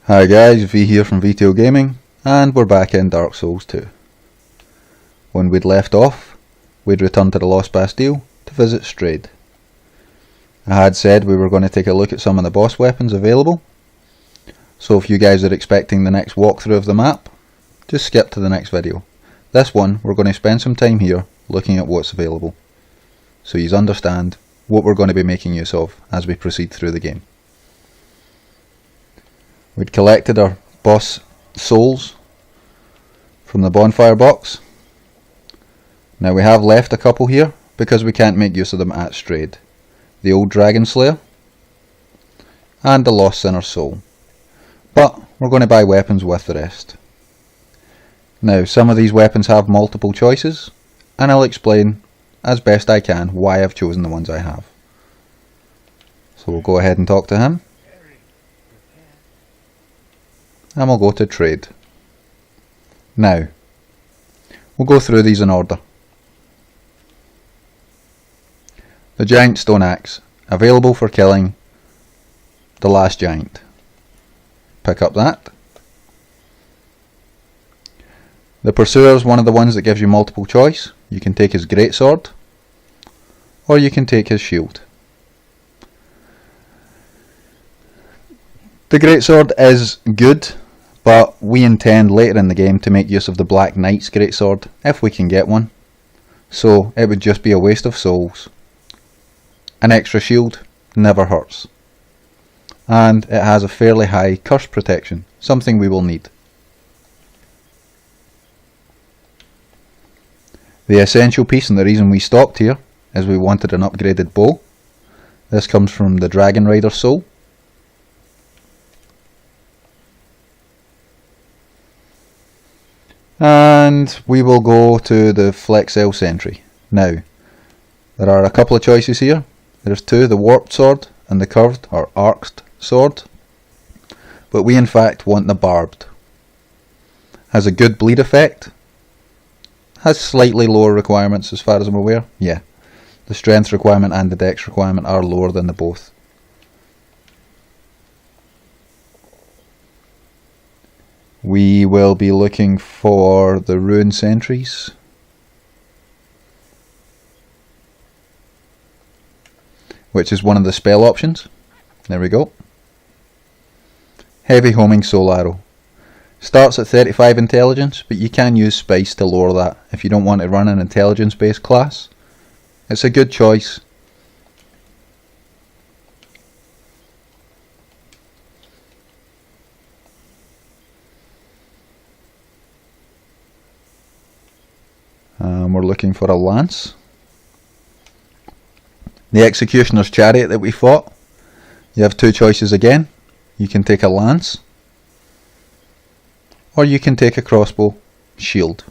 Hi guys, V here from VTO Gaming, and we're back in Dark Souls 2. When we'd left off, we'd returned to the Lost Bastille to visit Strayed. I had said we were going to take a look at some of the boss weapons available, so if you guys are expecting the next walkthrough of the map, just skip to the next video. This one, we're going to spend some time here looking at what's available, so you understand what we're going to be making use of as we proceed through the game. We'd collected our boss souls from the bonfire box. Now we have left a couple here because we can't make use of them at Strayed. The old Dragon Slayer and the Lost Sinner's Soul. But we're going to buy weapons with the rest. Now some of these weapons have multiple choices, and I'll explain as best I can why I've chosen the ones I have. So we'll go ahead and talk to him. And we'll go to trade. Now, we'll go through these in order. The giant stone axe, available for killing the last giant. Pick up that. The pursuer is one of the ones that gives you multiple choice. You can take his greatsword, or you can take his shield. The greatsword is good, but we intend later in the game to make use of the Black Knight's greatsword if we can get one. So it would just be a waste of souls. An extra shield never hurts. And it has a fairly high curse protection, something we will need. The essential piece and the reason we stopped here is we wanted an upgraded bow. This comes from the Dragon Rider soul. And we will go to the Flexel Sentry. Now, there are a couple of choices here. There's two, the warped sword and the curved or arced sword. But we in fact want the barbed. Has a good bleed effect. Has slightly lower requirements as far as I'm aware. Yeah, the strength requirement and the dex requirement are lower than the both. We will be looking for the Rune Sentries. Which is one of the spell options. There we go. Heavy Homing Soul Arrow. Starts at 35 intelligence, but you can use spice to lower that if you don't want to run an intelligence based class. It's a good choice. We're looking for a lance. The Executioner's Chariot that we fought, you have two choices again. You can take a lance, or you can take a crossbow shield.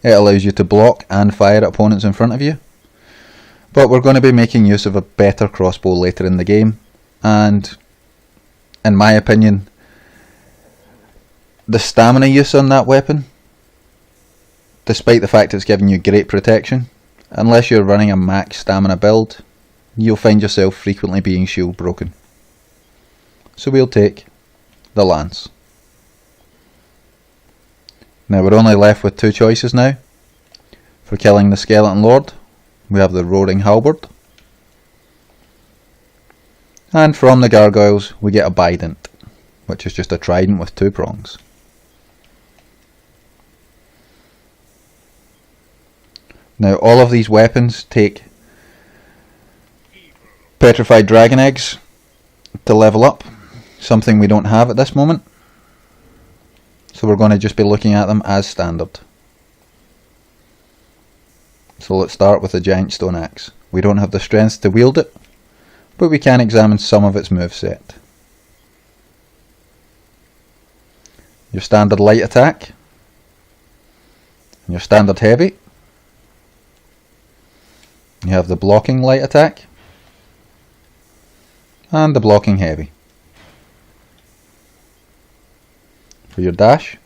It allows you to block and fire at opponents in front of you, but we're going to be making use of a better crossbow later in the game, and in my opinion, the stamina use on that weapon, despite the fact it's giving you great protection, unless you're running a max stamina build, you'll find yourself frequently being shield broken. So we'll take the lance. Now we're only left with two choices now. For killing the Skeleton Lord, we have the Roaring Halberd. And from the Gargoyles, we get a Bident, which is just a trident with two prongs. Now all of these weapons take petrified dragon eggs to level up, something we don't have at this moment. So we're going to just be looking at them as standard. So let's start with the giant stone axe. We don't have the strength to wield it, but we can examine some of its moveset. Your standard light attack, and your standard heavy. You have the blocking light attack and the blocking heavy. For your dash,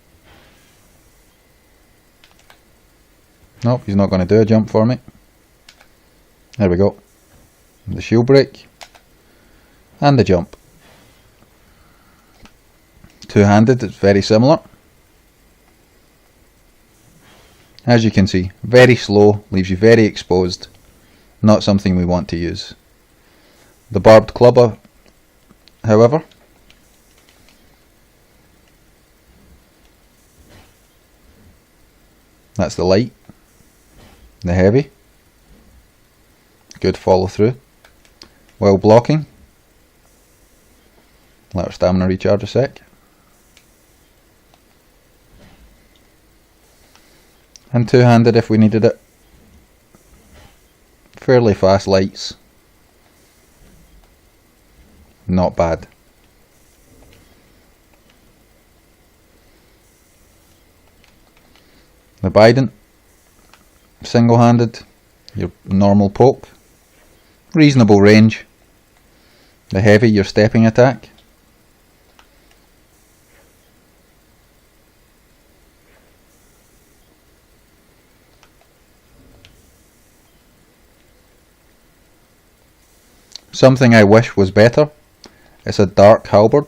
nope, he's not going to do a jump for me. There we go. The shield break and the jump. Two-handed, it's very similar. As you can see, very slow, leaves you very exposed. Not something we want to use. The barbed clubber, however, that's the light, the heavy, good follow through, well blocking. Let our stamina recharge a sec. And two-handed if we needed it. Fairly fast lights. Not bad. The Bident, single-handed, your normal poke. Reasonable range. The heavy, your stepping attack. Something I wish was better, it's a dark halberd.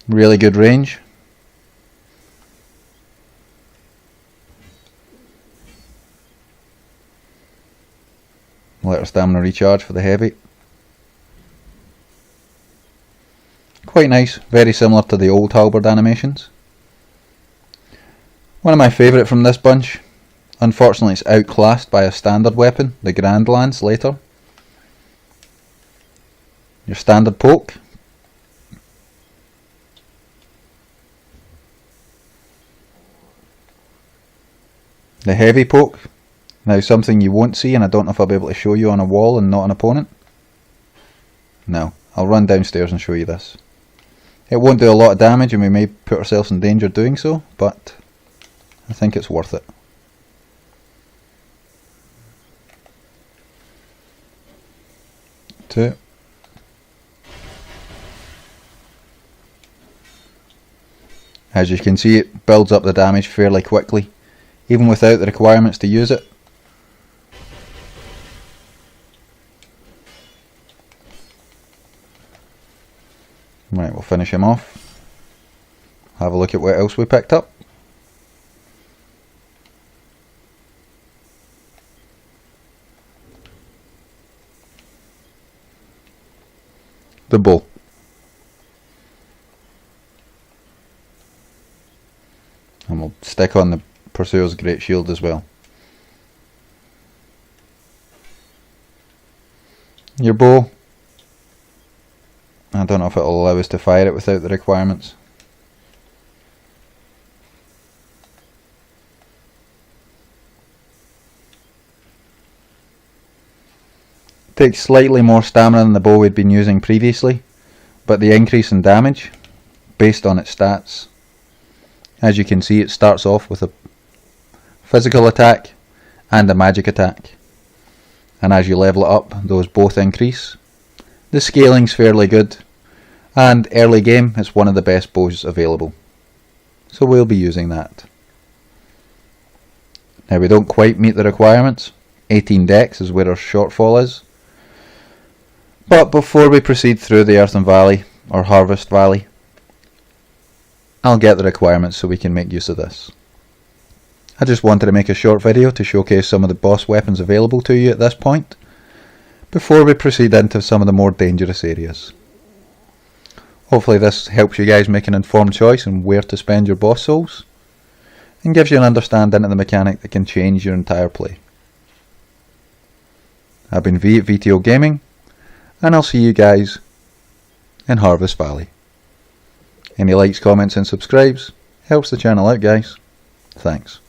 Really good range. Let our stamina recharge for the heavy. Quite nice, very similar to the old halberd animations. One of my favourite from this bunch. Unfortunately, it's outclassed by a standard weapon, the Grand Lance, later. Your standard poke. The heavy poke. Now something you won't see, and I don't know if I'll be able to show you on a wall and not an opponent. No, I'll run downstairs and show you this. It won't do a lot of damage and we may put ourselves in danger doing so, but I think it's worth it. Two. As you can see, it builds up the damage fairly quickly, even without the requirements to use it. Right, we'll finish him off. Have a look at what else we picked up. The bow. And we'll stick on the Pursuer's Great Shield as well. Your bow, I don't know if it'll allow us to fire it without the requirements. Takes slightly more stamina than the bow we'd been using previously, but the increase in damage, based on its stats, as you can see, it starts off with a physical attack and a magic attack, and as you level it up, those both increase. The scaling's fairly good, and early game it's one of the best bows available, so we'll be using that. Now we don't quite meet the requirements, 18 dex is where our shortfall is, but before we proceed through the Earthen Valley, or Harvest Valley, I'll get the requirements so we can make use of this. I just wanted to make a short video to showcase some of the boss weapons available to you at this point, before we proceed into some of the more dangerous areas. Hopefully this helps you guys make an informed choice on where to spend your boss souls, and gives you an understanding of the mechanic that can change your entire play. I've been V at VTO Gaming, and I'll see you guys in Harvest Valley. Any likes, comments and subscribes helps the channel out, guys. Thanks.